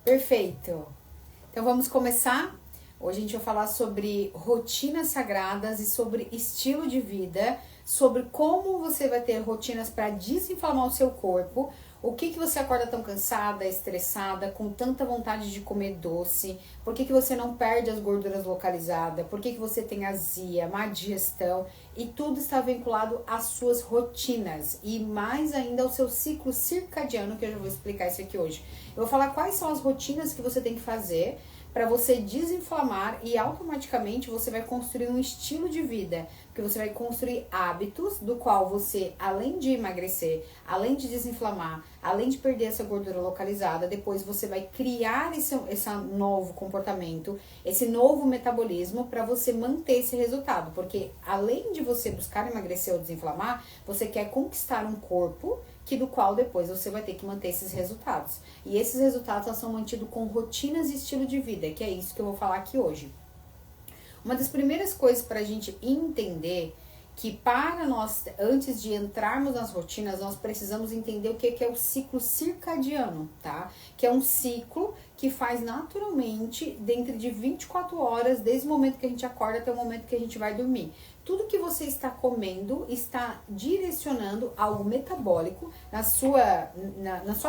Perfeito! Então vamos começar? Hoje a gente vai falar sobre rotinas sagradas e sobre estilo de vida, sobre como você vai ter rotinas para desinflamar o seu corpo, o que você acorda tão cansada, estressada, com tanta vontade de comer doce, por que você não perde as gorduras localizadas, por que você tem azia, má digestão, e tudo está vinculado às suas rotinas e mais ainda ao seu ciclo circadiano, que eu já vou explicar isso aqui hoje. Eu vou falar quais são as rotinas que você tem que fazer para você desinflamar e automaticamente você vai construir um estilo de vida, porque você vai construir hábitos do qual você, além de emagrecer, além de desinflamar, além de perder essa gordura localizada, depois você vai criar esse novo comportamento, esse novo metabolismo para você manter esse resultado, porque além de você buscar emagrecer ou desinflamar, você quer conquistar um corpo do qual depois você vai ter que manter esses resultados. E esses resultados são mantidos com rotinas e estilo de vida, que é isso que eu vou falar aqui hoje. Uma das primeiras coisas para a gente entender que para nós, antes de entrarmos nas rotinas, nós precisamos entender o que é o ciclo circadiano, tá? Que é um ciclo que faz naturalmente dentro de 24 horas, desde o momento que a gente acorda até o momento que a gente vai dormir. Tudo que você está comendo está direcionando algo metabólico na sua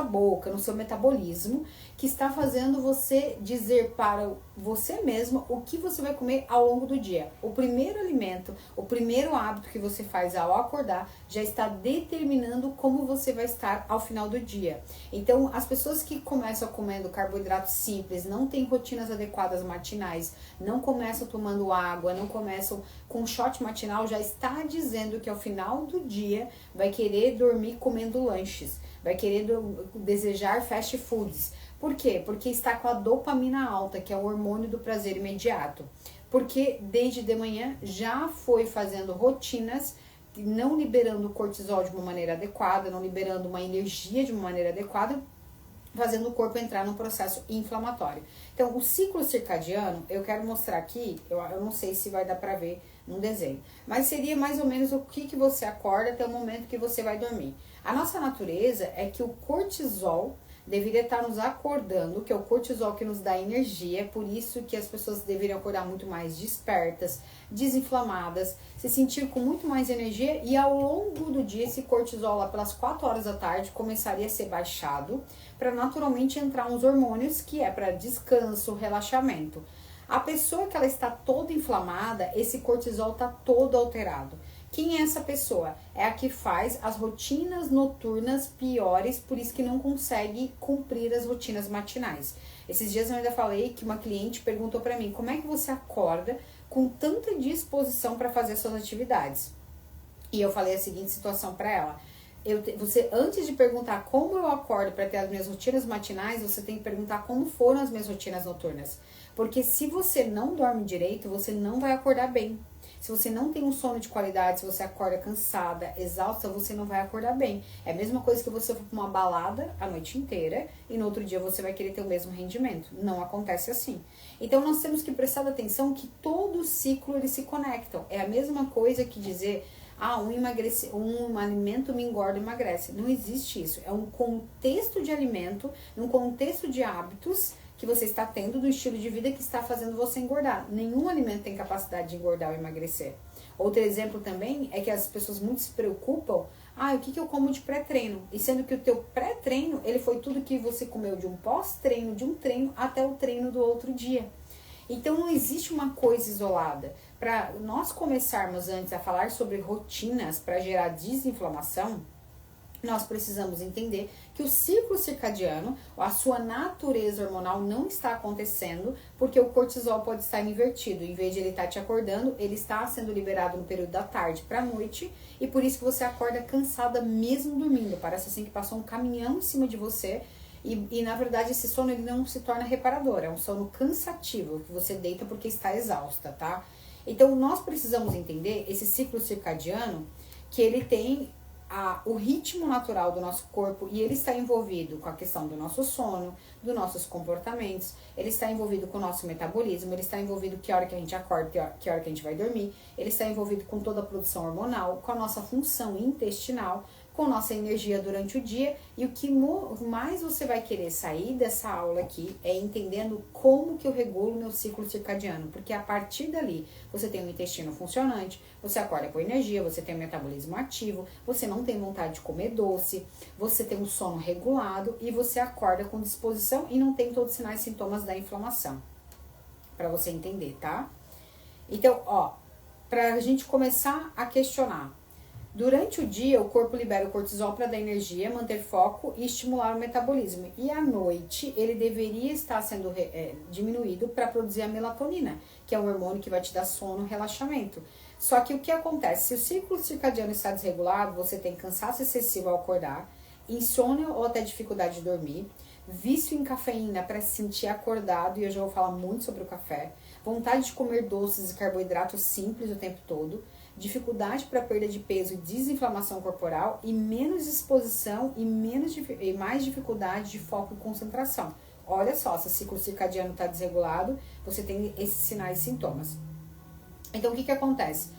boca, no seu metabolismo, que está fazendo você dizer para você mesmo o que você vai comer ao longo do dia. O primeiro alimento, o primeiro hábito que você faz ao acordar já está determinando como você vai estar ao final do dia. Então, as pessoas que começam comendo carboidratos simples, não têm rotinas adequadas matinais, não começam tomando água, não começam com shot matinal, já está dizendo que ao final do dia vai querer dormir comendo lanches, vai querer desejar fast foods. Por quê? Porque está com a dopamina alta, que é o hormônio do prazer imediato. Porque desde de manhã já foi fazendo rotinas, não liberando o cortisol de uma maneira adequada, não liberando uma energia de uma maneira adequada, fazendo o corpo entrar num processo inflamatório. Então, o ciclo circadiano, eu quero mostrar aqui, eu não sei se vai dar pra ver num desenho, mas seria mais ou menos o que você acorda até o momento que você vai dormir. A nossa natureza é que o cortisol deveria estar nos acordando, que é o cortisol que nos dá energia, por isso que as pessoas deveriam acordar muito mais despertas, desinflamadas, se sentir com muito mais energia, e ao longo do dia esse cortisol lá pelas 4 horas da tarde começaria a ser baixado, para naturalmente entrar uns hormônios que é para descanso, relaxamento. A pessoa que ela está toda inflamada, esse cortisol está todo alterado. Quem é essa pessoa? É a que faz as rotinas noturnas piores, por isso que não consegue cumprir as rotinas matinais. Esses dias eu ainda falei que uma cliente perguntou para mim, como é que você acorda com tanta disposição para fazer suas atividades? E eu falei a seguinte situação para ela. Você, antes de perguntar como eu acordo para ter as minhas rotinas matinais, você tem que perguntar como foram as minhas rotinas noturnas. Porque se você não dorme direito, você não vai acordar bem. Se você não tem um sono de qualidade, se você acorda cansada, exausta, você não vai acordar bem. É a mesma coisa que você for para uma balada a noite inteira e no outro dia você vai querer ter o mesmo rendimento. Não acontece assim. Então nós temos que prestar atenção que todo ciclo eles se conectam. É a mesma coisa que dizer, um alimento me engorda e emagrece. Não existe isso. É um contexto de alimento, um contexto de hábitos que você está tendo do estilo de vida que está fazendo você engordar. Nenhum alimento tem capacidade de engordar ou emagrecer. Outro exemplo também é que as pessoas muito se preocupam, o que eu como de pré-treino? E sendo que o teu pré-treino, ele foi tudo que você comeu de um pós-treino, de um treino até o treino do outro dia. Então não existe uma coisa isolada. Para nós começarmos antes a falar sobre rotinas para gerar desinflamação, nós precisamos entender que o ciclo circadiano, a sua natureza hormonal não está acontecendo porque o cortisol pode estar invertido. Em vez de ele estar te acordando, ele está sendo liberado no período da tarde para a noite e por isso que você acorda cansada mesmo dormindo. Parece assim que passou um caminhão em cima de você e na verdade esse sono ele não se torna reparador, é um sono cansativo que você deita porque está exausta, tá? Então nós precisamos entender esse ciclo circadiano que ele tem o ritmo natural do nosso corpo e ele está envolvido com a questão do nosso sono, dos nossos comportamentos, ele está envolvido com o nosso metabolismo, ele está envolvido com que hora que a gente acorda, que hora que a gente vai dormir, ele está envolvido com toda a produção hormonal, com a nossa função intestinal, com nossa energia durante o dia. E o que mais você vai querer sair dessa aula aqui é entendendo como que eu regulo meu ciclo circadiano, porque a partir dali você tem um intestino funcionante, você acorda com energia, você tem um metabolismo ativo, você não tem vontade de comer doce, você tem um sono regulado e você acorda com disposição e não tem todos os sinais e sintomas da inflamação. Para você entender, tá? Então, ó, pra gente começar a questionar. Durante o dia, o corpo libera o cortisol para dar energia, manter foco e estimular o metabolismo. E à noite, ele deveria estar sendo diminuído para produzir a melatonina, que é um hormônio que vai te dar sono e relaxamento. Só que o que acontece? Se o ciclo circadiano está desregulado, você tem cansaço excessivo ao acordar, insônia ou até dificuldade de dormir, vício em cafeína para se sentir acordado, e eu já vou falar muito sobre o café, vontade de comer doces e carboidratos simples o tempo todo, dificuldade para perda de peso e desinflamação corporal e menos exposição e mais dificuldade de foco e concentração. Olha só, se o ciclo circadiano está desregulado, você tem esses sinais e sintomas. Então, o que acontece?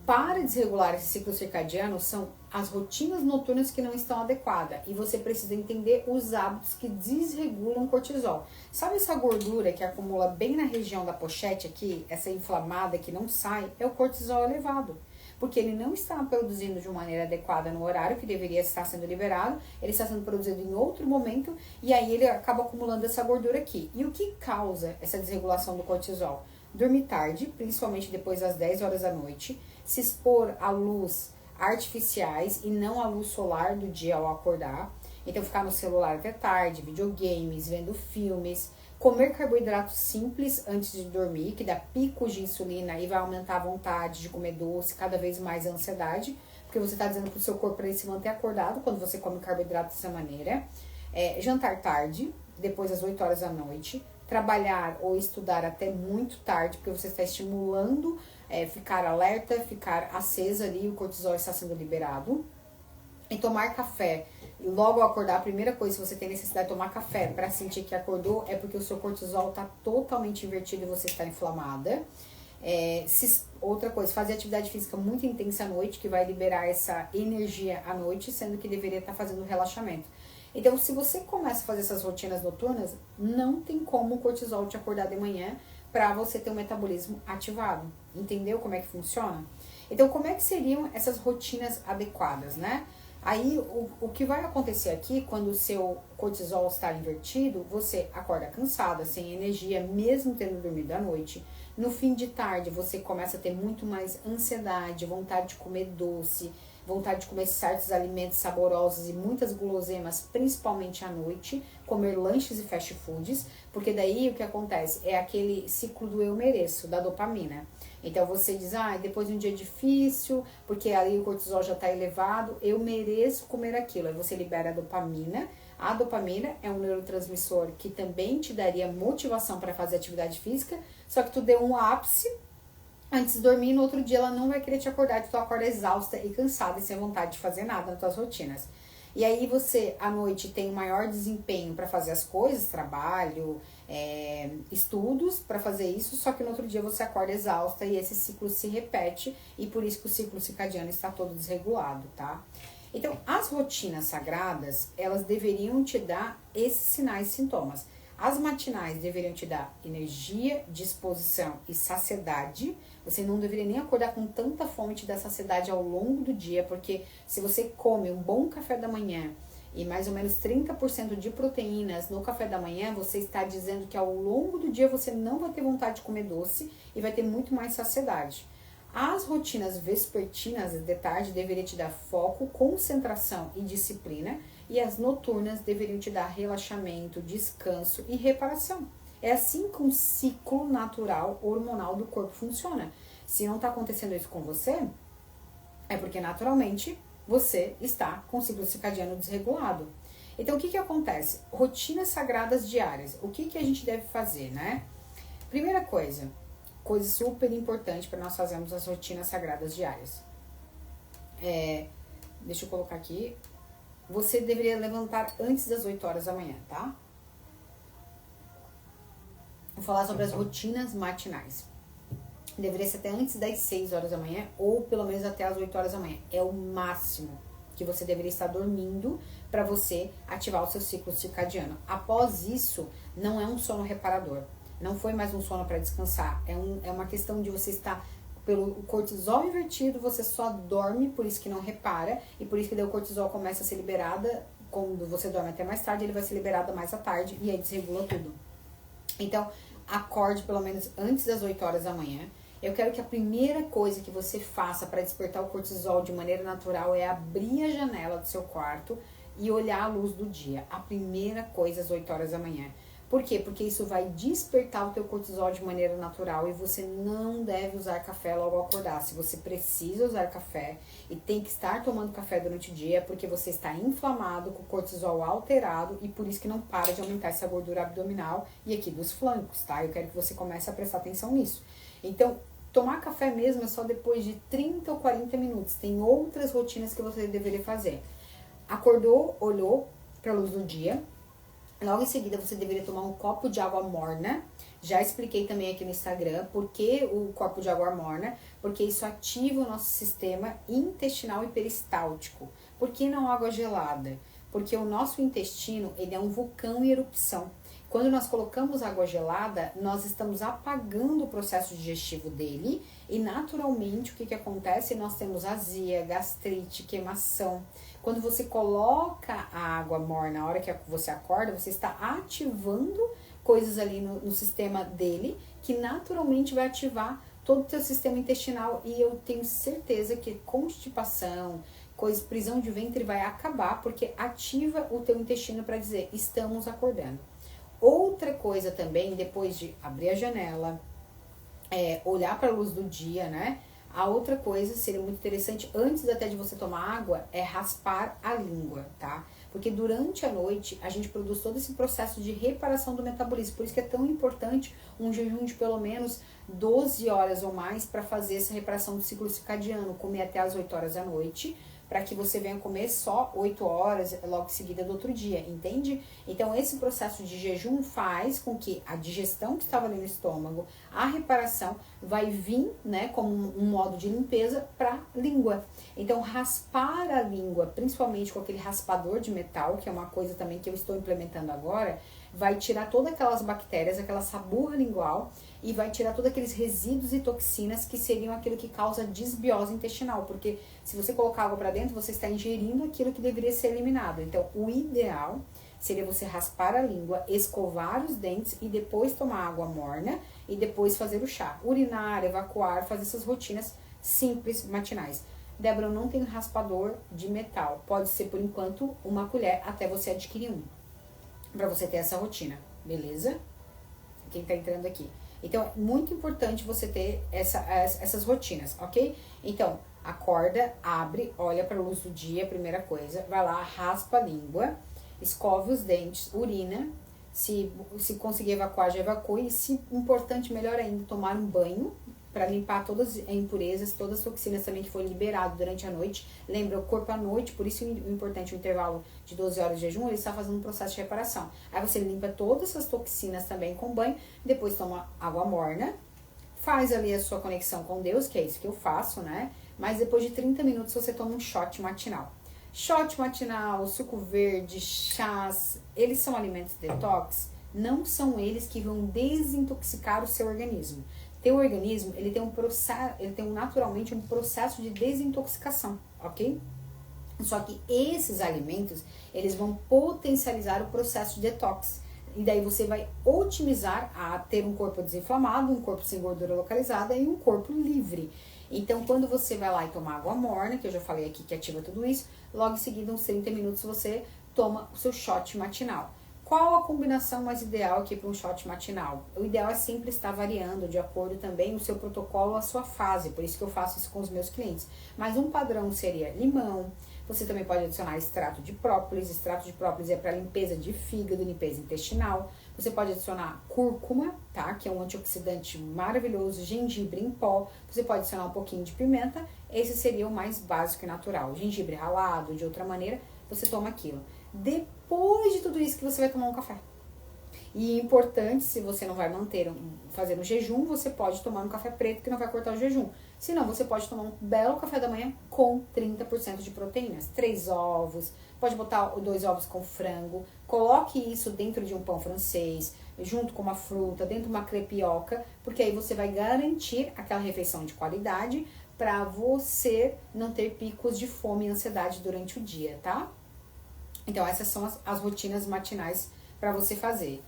Para desregular esse ciclo circadiano, são as rotinas noturnas que não estão adequadas. E você precisa entender os hábitos que desregulam o cortisol. Sabe essa gordura que acumula bem na região da pochete aqui? Essa inflamada que não sai? É o cortisol elevado. Porque ele não está produzindo de uma maneira adequada no horário que deveria estar sendo liberado. Ele está sendo produzido em outro momento. E aí ele acaba acumulando essa gordura aqui. E o que causa essa desregulação do cortisol? Dormir tarde, principalmente depois das 10 horas da noite, se expor à luz artificiais e não à luz solar do dia ao acordar. Então, ficar no celular até tarde, videogames, vendo filmes, comer carboidratos simples antes de dormir, que dá picos de insulina e vai aumentar a vontade de comer doce, cada vez mais a ansiedade, porque você está dizendo para o seu corpo para ele se manter acordado quando você come carboidrato dessa maneira. Jantar tarde, depois das 8 horas da noite. Trabalhar ou estudar até muito tarde, porque você está estimulando ficar alerta, ficar acesa ali, o cortisol está sendo liberado. E tomar café. E logo ao acordar, a primeira coisa que você tem necessidade de tomar café para sentir que acordou é porque o seu cortisol está totalmente invertido e você está inflamada. Outra coisa, fazer atividade física muito intensa à noite, que vai liberar essa energia à noite, sendo que deveria estar fazendo relaxamento. Então, se você começa a fazer essas rotinas noturnas, não tem como o cortisol te acordar de manhã para você ter um metabolismo ativado. Entendeu como é que funciona? Então, como é que seriam essas rotinas adequadas, né? Aí, o que vai acontecer aqui, quando o seu cortisol está invertido, você acorda cansada, sem energia, mesmo tendo dormido à noite. No fim de tarde, você começa a ter muito mais ansiedade, vontade de comer doce, vontade de comer certos alimentos saborosos e muitas guloseimas, principalmente à noite, comer lanches e fast foods, porque daí o que acontece é aquele ciclo do eu mereço, da dopamina. Então você diz, depois de um dia difícil, porque ali o cortisol já está elevado, eu mereço comer aquilo. Aí você libera a dopamina. A dopamina é um neurotransmissor que também te daria motivação para fazer atividade física, só que tu deu um ápice antes de dormir, no outro dia ela não vai querer te acordar, tu acorda exausta e cansada e sem vontade de fazer nada nas tuas rotinas. E aí você, à noite, tem um maior desempenho para fazer as coisas, trabalho, estudos para fazer isso, só que no outro dia você acorda exausta e esse ciclo se repete e por isso que o ciclo circadiano está todo desregulado, tá? Então, as rotinas sagradas, elas deveriam te dar esses sinais e sintomas. As matinais deveriam te dar energia, disposição e saciedade. Você não deveria nem acordar com tanta fome e te dar saciedade ao longo do dia, porque se você come um bom café da manhã e mais ou menos 30% de proteínas no café da manhã, você está dizendo que ao longo do dia você não vai ter vontade de comer doce e vai ter muito mais saciedade. As rotinas vespertinas de tarde deveriam te dar foco, concentração e disciplina, e as noturnas deveriam te dar relaxamento, descanso e reparação. É assim que um ciclo natural hormonal do corpo funciona. Se não está acontecendo isso com você, é porque naturalmente você está com o ciclo circadiano desregulado. Então, o que acontece? Rotinas sagradas diárias. O que a gente deve fazer, né? Primeira coisa super importante para nós fazermos as rotinas sagradas diárias. Deixa eu colocar aqui. Você deveria levantar antes das 8 horas da manhã, tá? Vou falar sobre as rotinas matinais. Deveria ser até antes das 6 horas da manhã, ou pelo menos até as 8 horas da manhã. É o máximo, que você deveria estar dormindo para você ativar o seu ciclo circadiano. Após isso, não é um sono reparador. Não foi mais um sono para descansar. É uma questão de você estar pelo cortisol invertido, você só dorme, por isso que não repara, e por isso que daí o cortisol começa a ser liberada, quando você dorme até mais tarde, ele vai ser liberado mais à tarde, e aí desregula tudo. Então, acorde pelo menos antes das 8 horas da manhã. Eu quero que a primeira coisa que você faça para despertar o cortisol de maneira natural é abrir a janela do seu quarto e olhar a luz do dia. A primeira coisa às 8 horas da manhã. Por quê? Porque isso vai despertar o teu cortisol de maneira natural e você não deve usar café logo ao acordar. Se você precisa usar café e tem que estar tomando café durante o dia, é porque você está inflamado, com o cortisol alterado e por isso que não para de aumentar essa gordura abdominal e aqui dos flancos, tá? Eu quero que você comece a prestar atenção nisso. Então, tomar café mesmo é só depois de 30 ou 40 minutos. Tem outras rotinas que você deveria fazer. Acordou, olhou para a luz do dia. Logo em seguida, você deveria tomar um copo de água morna. Já expliquei também aqui no Instagram por que o copo de água morna. Porque isso ativa o nosso sistema intestinal e peristáltico. Por que não água gelada? Porque o nosso intestino, ele é um vulcão em erupção. Quando nós colocamos água gelada, nós estamos apagando o processo digestivo dele e naturalmente o que acontece? Nós temos azia, gastrite, queimação. Quando você coloca a água morna na hora que você acorda, você está ativando coisas ali no sistema dele que naturalmente vai ativar todo o teu sistema intestinal e eu tenho certeza que constipação, prisão de ventre vai acabar porque ativa o teu intestino para dizer estamos acordando. Outra coisa também, depois de abrir a janela, olhar para a luz do dia, né? A outra coisa, seria muito interessante, antes até de você tomar água, é raspar a língua, tá? Porque durante a noite, a gente produz todo esse processo de reparação do metabolismo. Por isso que é tão importante um jejum de pelo menos 12 horas ou mais para fazer essa reparação do ciclo circadiano. Comer até as 8 horas da noite, para que você venha comer só 8 horas logo em seguida do outro dia, entende? Então, esse processo de jejum faz com que a digestão que estava ali no estômago, a reparação, vai vir, né, como um modo de limpeza para a língua. Então, raspar a língua, principalmente com aquele raspador de metal, que é uma coisa também que eu estou implementando agora, vai tirar todas aquelas bactérias, aquela saburra lingual, e vai tirar todos aqueles resíduos e toxinas que seriam aquilo que causa desbiose intestinal, porque se você colocar água para dentro, você está ingerindo aquilo que deveria ser eliminado. Então, o ideal seria você raspar a língua, escovar os dentes e depois tomar água morna e depois fazer o chá. Urinar, evacuar, fazer essas rotinas simples, matinais. Débora, eu não tenho raspador de metal. Pode ser, por enquanto, uma colher até você adquirir um. Pra você ter essa rotina, beleza? Quem tá entrando aqui. Então, é muito importante você ter essas rotinas, ok? Então, acorda, abre, olha para a luz do dia, primeira coisa. Vai lá, raspa a língua, escove os dentes, urina. Se conseguir evacuar, já evacue. Se importante, melhor ainda, tomar um banho para limpar todas as impurezas, todas as toxinas também que foram liberadas durante a noite. Lembra, o corpo à noite, por isso o importante, o intervalo de 12 horas de jejum, ele está fazendo um processo de reparação. Aí você limpa todas essas toxinas também com banho, depois toma água morna, faz ali a sua conexão com Deus, que é isso que eu faço, né? Mas depois de 30 minutos você toma um shot matinal. Shot matinal, suco verde, chás, eles são alimentos detox? Não são eles que vão desintoxicar o seu organismo. Teu organismo, ele tem naturalmente um processo de desintoxicação, ok? Só que esses alimentos, eles vão potencializar o processo de detox. E daí você vai otimizar a ter um corpo desinflamado, um corpo sem gordura localizada e um corpo livre. Então, quando você vai lá e toma água morna, que eu já falei aqui que ativa tudo isso, logo em seguida, uns 30 minutos, você toma o seu shot matinal. Qual a combinação mais ideal aqui para um shot matinal? O ideal é sempre estar variando de acordo também o seu protocolo, a sua fase, por isso que eu faço isso com os meus clientes. Mas um padrão seria limão, você também pode adicionar extrato de própolis é para limpeza de fígado, limpeza intestinal. Você pode adicionar cúrcuma, tá? Que é um antioxidante maravilhoso, gengibre em pó. Você pode adicionar um pouquinho de pimenta, esse seria o mais básico e natural. Gengibre ralado, de outra maneira, você toma aquilo. Depois de tudo isso que você vai tomar um café. E importante, se você não vai manter, fazer um jejum, você pode tomar um café preto que não vai cortar o jejum. Se não, você pode tomar um belo café da manhã com 30% de proteínas. 3 ovos, pode botar 2 ovos com frango, coloque isso dentro de um pão francês, junto com uma fruta, dentro de uma crepioca, porque aí você vai garantir aquela refeição de qualidade para você não ter picos de fome e ansiedade durante o dia, tá? Então, essas são as rotinas matinais para você fazer.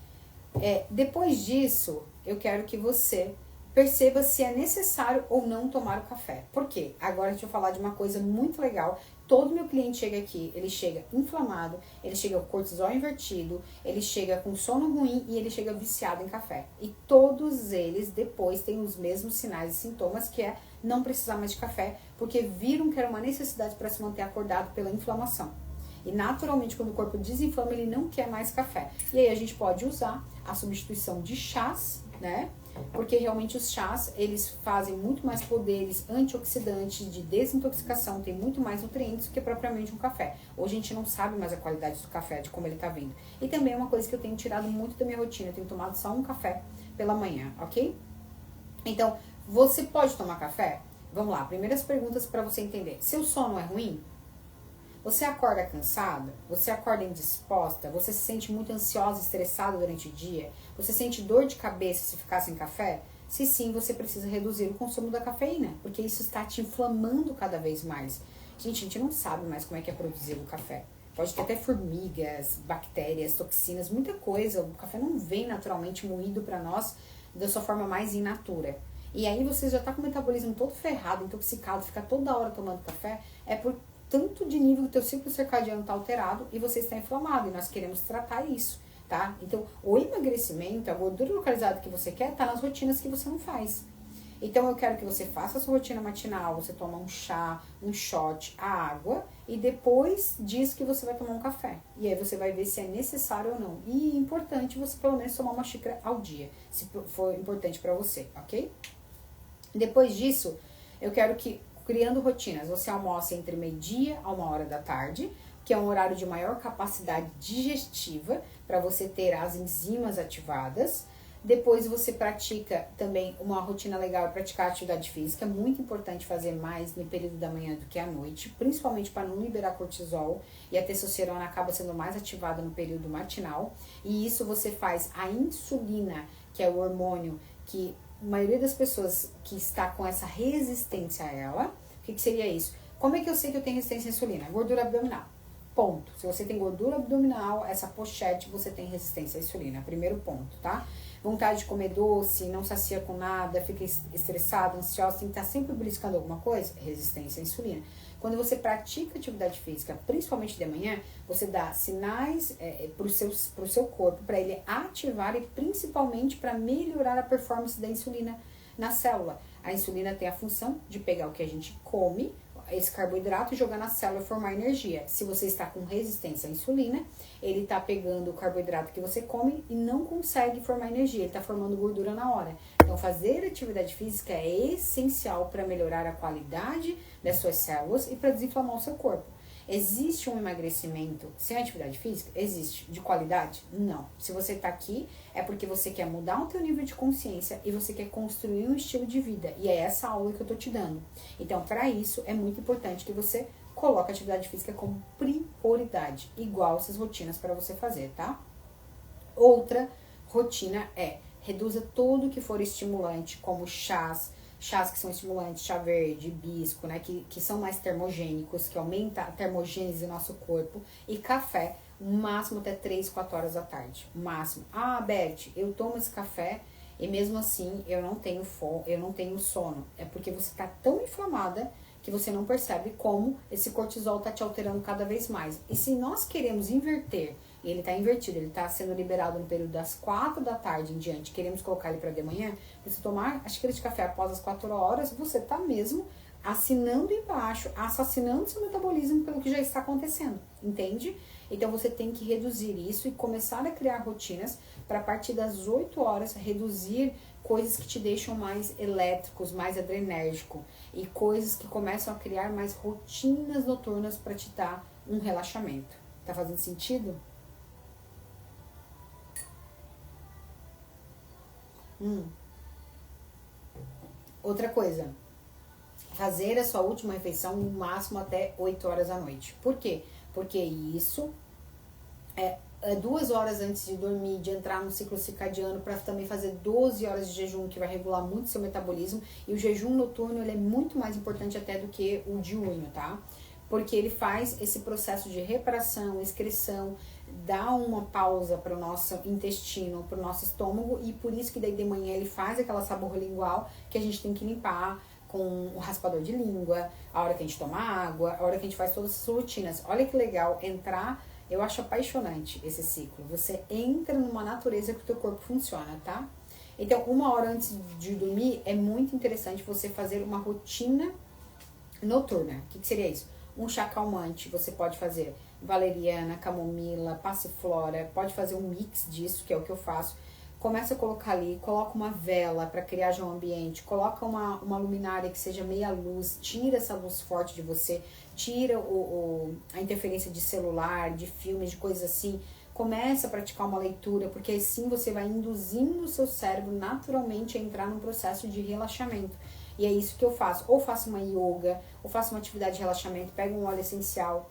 Depois disso, eu quero que você perceba se é necessário ou não tomar o café. Por quê? Agora deixa eu falar de uma coisa muito legal. Todo meu cliente chega aqui, ele chega inflamado, ele chega com cortisol invertido, ele chega com sono ruim e ele chega viciado em café. E todos eles depois têm os mesmos sinais e sintomas, que é não precisar mais de café, porque viram que era uma necessidade para se manter acordado pela inflamação. E naturalmente, quando o corpo desinflama, ele não quer mais café. E aí a gente pode usar a substituição de chás, né? Porque realmente os chás, eles fazem muito mais poderes antioxidantes, de desintoxicação, tem muito mais nutrientes do que propriamente um café. Hoje a gente não sabe mais a qualidade do café, de como ele tá vindo. E também é uma coisa que eu tenho tirado muito da minha rotina, eu tenho tomado só um café pela manhã, ok? Então, você pode tomar café? Vamos lá, primeiras perguntas para você entender. Seu sono é ruim? Você acorda cansada? Você acorda indisposta? Você se sente muito ansiosa e estressada durante o dia? Você sente dor de cabeça se ficar sem café? Se sim, você precisa reduzir o consumo da cafeína, porque isso está te inflamando cada vez mais. Gente, a gente não sabe mais como é que é produzir o café. Pode ter até formigas, bactérias, toxinas, muita coisa. O café não vem naturalmente moído para nós da sua forma mais in natura. E aí você já está com o metabolismo todo ferrado, intoxicado, fica toda hora tomando café, é por tanto de nível que o teu ciclo circadiano está alterado e você está inflamado, e nós queremos tratar isso, tá? Então, o emagrecimento, a gordura localizada que você quer, tá nas rotinas que você não faz. Então, eu quero que você faça a sua rotina matinal, você toma um chá, um shot, a água, e depois disso que você vai tomar um café. E aí você vai ver se é necessário ou não. E é importante você pelo menos tomar uma xícara ao dia, se for importante para você, ok? Depois disso, eu quero que, criando rotinas, você almoça entre meio-dia a 1h da tarde, que é um horário de maior capacidade digestiva, para você ter as enzimas ativadas. Depois você pratica também uma rotina legal, praticar atividade física, é muito importante fazer mais no período da manhã do que à noite, principalmente para não liberar cortisol, e a testosterona acaba sendo mais ativada no período matinal, e isso você faz a insulina, que é o hormônio que a maioria das pessoas que está com essa resistência a ela. O que seria isso? Como é que eu sei que eu tenho resistência à insulina? Gordura abdominal. Ponto. Se você tem gordura abdominal, essa pochete, você tem resistência à insulina. Primeiro ponto, tá? Vontade de comer doce, não sacia com nada, fica estressado, ansioso, tem que estar sempre beliscando alguma coisa? Resistência à insulina. Quando você pratica atividade física, principalmente de manhã, você dá sinais pro seu corpo, para ele ativar e principalmente para melhorar a performance da insulina na célula. A insulina tem a função de pegar o que a gente come, esse carboidrato, e jogar na célula e formar energia. Se você está com resistência à insulina, ele está pegando o carboidrato que você come e não consegue formar energia, ele está formando gordura na hora. Então, fazer atividade física é essencial para melhorar a qualidade das suas células e para desinflamar o seu corpo. Existe um emagrecimento sem atividade física? Existe. De qualidade? Não. Se você está aqui, é porque você quer mudar o teu nível de consciência e você quer construir um estilo de vida. E é essa aula que eu tô te dando. Então, para isso, é muito importante que você coloque a atividade física como prioridade, igual essas rotinas para você fazer, tá? Outra rotina é: reduza tudo que for estimulante, como chás que são estimulantes, chá verde, hibisco, né, que são mais termogênicos, que aumenta a termogênese do nosso corpo, e café, o máximo até 3, 4 horas da tarde, o máximo. Ah, Beth, eu tomo esse café e mesmo assim eu não tenho fome, eu não tenho sono. É porque você tá tão inflamada que você não percebe como esse cortisol tá te alterando cada vez mais. E se nós queremos inverter, e ele tá invertido, ele tá sendo liberado no período das 4 da tarde em diante, queremos colocar ele para de manhã, você tomar a xícara de café após as 4 horas, você tá mesmo assinando embaixo, assassinando seu metabolismo pelo que já está acontecendo, entende? Então você tem que reduzir isso e começar a criar rotinas para a partir das 8 horas reduzir coisas que te deixam mais elétricos, mais adrenérgico, e coisas que começam a criar mais rotinas noturnas para te dar um relaxamento. Tá fazendo sentido? Outra coisa, fazer a sua última refeição no máximo até 8 horas da noite. Por quê? Porque isso é 2 horas antes de dormir, de entrar no ciclo circadiano, para também fazer 12 horas de jejum, que vai regular muito seu metabolismo. E o jejum noturno, ele é muito mais importante até do que o diurno, tá? Porque ele faz esse processo de reparação, excreção, dá uma pausa para o nosso intestino, para o nosso estômago, e por isso que daí de manhã ele faz aquela sabor lingual que a gente tem que limpar com o raspador de língua, a hora que a gente toma água, a hora que a gente faz todas essas rotinas. Olha que legal entrar, eu acho apaixonante esse ciclo. Você entra numa natureza que o teu corpo funciona, tá? Então, 1 hora antes de dormir, é muito interessante você fazer uma rotina noturna. O que seria isso? Um chá calmante, você pode fazer valeriana, camomila, passiflora, pode fazer um mix disso, que é o que eu faço. Começa a colocar ali, coloca uma vela para criar já um ambiente, coloca uma luminária que seja meia luz, tira essa luz forte de você, tira a interferência de celular, de filmes, de coisas assim. Começa a praticar uma leitura, porque assim você vai induzindo o seu cérebro naturalmente a entrar num processo de relaxamento. E é isso que eu faço. Ou faço uma yoga, ou faço uma atividade de relaxamento, pega um óleo essencial,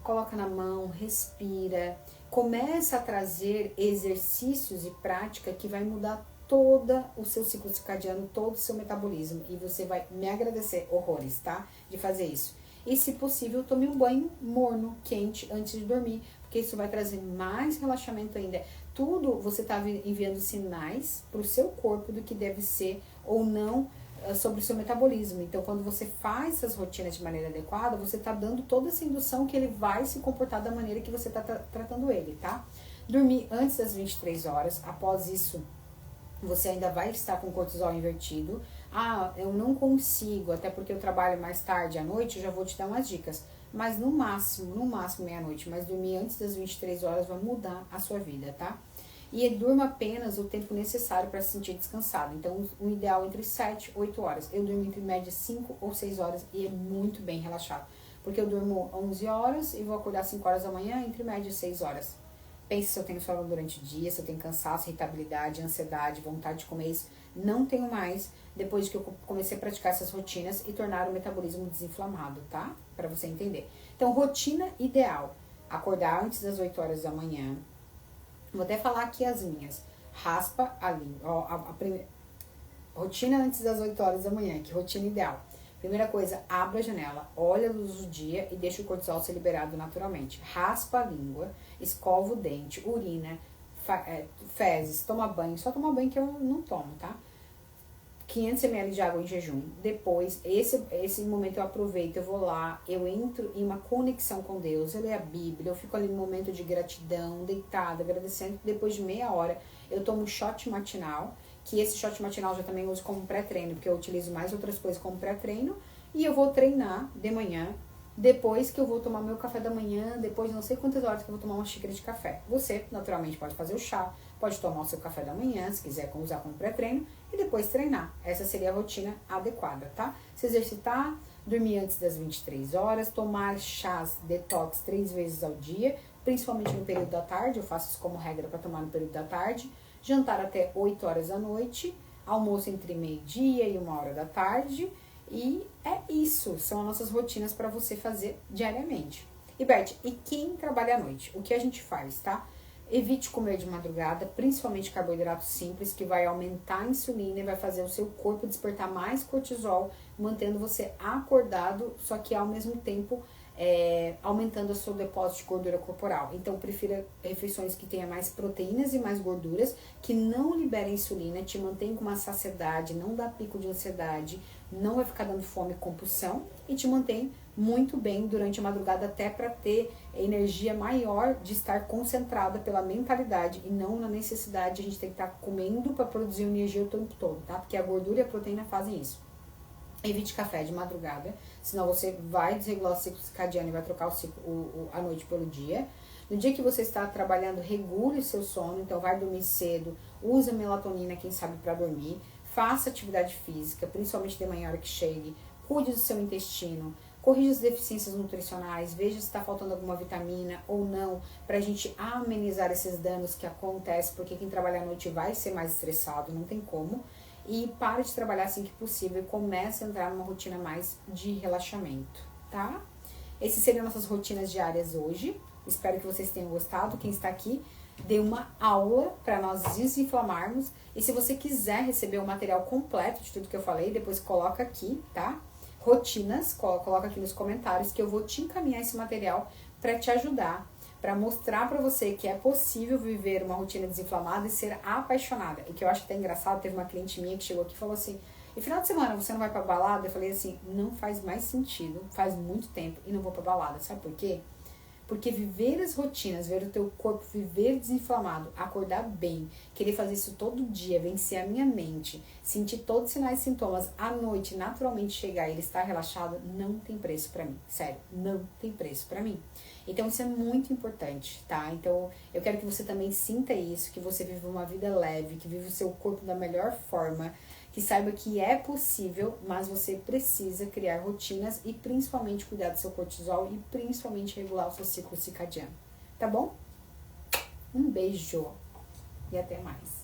coloca na mão, respira, começa a trazer exercícios e prática que vai mudar todo o seu ciclo circadiano, todo o seu metabolismo. E você vai me agradecer horrores, tá? De fazer isso. E se possível, tome um banho morno, quente, antes de dormir, porque isso vai trazer mais relaxamento ainda. Tudo você está enviando sinais para o seu corpo do que deve ser ou não sobre o seu metabolismo. Então, quando você faz essas rotinas de maneira adequada, você está dando toda essa indução que ele vai se comportar da maneira que você está tratando ele, tá? Dormir antes das 23 horas, após isso, você ainda vai estar com o cortisol invertido. Ah, eu não consigo, até porque eu trabalho mais tarde à noite, eu já vou te dar umas dicas. Mas no máximo meia-noite, mas dormir antes das 23 horas vai mudar a sua vida, tá? E durma apenas o tempo necessário para se sentir descansado. Então, o ideal é entre 7 e 8 horas. Eu durmo entre média 5 ou 6 horas e é muito bem relaxado. Porque eu durmo 11 horas e vou acordar 5 horas da manhã, entre média 6 horas. Pense se eu tenho sono durante o dia, se eu tenho cansaço, irritabilidade, ansiedade, vontade de comer isso. Não tenho mais, depois que eu comecei a praticar essas rotinas e tornar o metabolismo desinflamado, tá? Para você entender. Então, rotina ideal. Acordar antes das 8 horas da manhã. Vou até falar aqui as minhas. Raspa a língua. Rotina antes das 8 horas da manhã, que rotina ideal. Primeira coisa, abra a janela, olha a luz do dia e deixa o cortisol ser liberado naturalmente. Raspa a língua, escova o dente, urina, fezes, toma banho. Só toma banho que eu não tomo, tá? 500 ml de água em jejum. Depois, esse momento eu aproveito, eu vou lá, eu entro em uma conexão com Deus, eu leio a Bíblia, eu fico ali no momento de gratidão, deitada, agradecendo. Depois de meia hora, eu tomo um shot matinal, que esse shot matinal eu já também uso como pré-treino, porque eu utilizo mais outras coisas como pré-treino, e eu vou treinar de manhã, depois que eu vou tomar meu café da manhã, depois de não sei quantas horas que eu vou tomar uma xícara de café. Você, naturalmente, pode fazer o chá, pode tomar o seu café da manhã, se quiser usar como pré-treino, e depois treinar. Essa seria a rotina adequada, tá? Se exercitar, dormir antes das 23 horas, tomar chás detox 3 vezes ao dia, principalmente no período da tarde, eu faço isso como regra para tomar no período da tarde, jantar até 8 horas da noite, almoço entre meio-dia e 1 hora da tarde, e é isso, são as nossas rotinas para você fazer diariamente. E Beth, e quem trabalha à noite? O que a gente faz, tá? Evite comer de madrugada, principalmente carboidratos simples, que vai aumentar a insulina e vai fazer o seu corpo despertar mais cortisol, mantendo você acordado, só que ao mesmo tempo aumentando o seu depósito de gordura corporal. Então, prefira refeições que tenham mais proteínas e mais gorduras, que não liberem insulina, te mantém com uma saciedade, não dá pico de ansiedade, não vai ficar dando fome e compulsão, e te mantém muito bem durante a madrugada, até para ter energia maior de estar concentrada pela mentalidade e não na necessidade de a gente ter que estar comendo para produzir energia o tempo todo, tá? Porque a gordura e a proteína fazem isso. Evite café de madrugada, senão você vai desregular o ciclo circadiano e vai trocar a noite pelo dia. No dia que você está trabalhando, regule o seu sono, então vai dormir cedo, usa melatonina, quem sabe, para dormir. Faça atividade física, principalmente de manhã, hora que chegue. Cuide do seu intestino, corrija as deficiências nutricionais, veja se está faltando alguma vitamina ou não, para a gente amenizar esses danos que acontecem, porque quem trabalha à noite vai ser mais estressado, não tem como. E pare de trabalhar assim que possível e comece a entrar numa rotina mais de relaxamento, tá? Essas seriam nossas rotinas diárias hoje. Espero que vocês tenham gostado. Quem está aqui, dê uma aula para nós desinflamarmos. E se você quiser receber o material completo de tudo que eu falei, depois coloca aqui, tá? Rotinas, coloca aqui nos comentários que eu vou te encaminhar esse material para te ajudar, para mostrar para você que é possível viver uma rotina desinflamada e ser apaixonada. E que eu acho até engraçado, teve uma cliente minha que chegou aqui e falou assim: e final de semana você não vai pra balada? Eu falei assim, não faz mais sentido, faz muito tempo e não vou pra balada. Sabe por quê? Porque viver as rotinas, ver o teu corpo viver desinflamado, acordar bem, querer fazer isso todo dia, vencer a minha mente, sentir todos os sinais e sintomas à noite, naturalmente chegar e ele estar relaxado, não tem preço pra mim. Sério, não tem preço pra mim. Então isso é muito importante, tá? Então eu quero que você também sinta isso, que você viva uma vida leve, que viva o seu corpo da melhor forma, que saiba que é possível, mas você precisa criar rotinas e principalmente cuidar do seu cortisol e principalmente regular o seu ciclo circadiano, tá bom? Um beijo e até mais.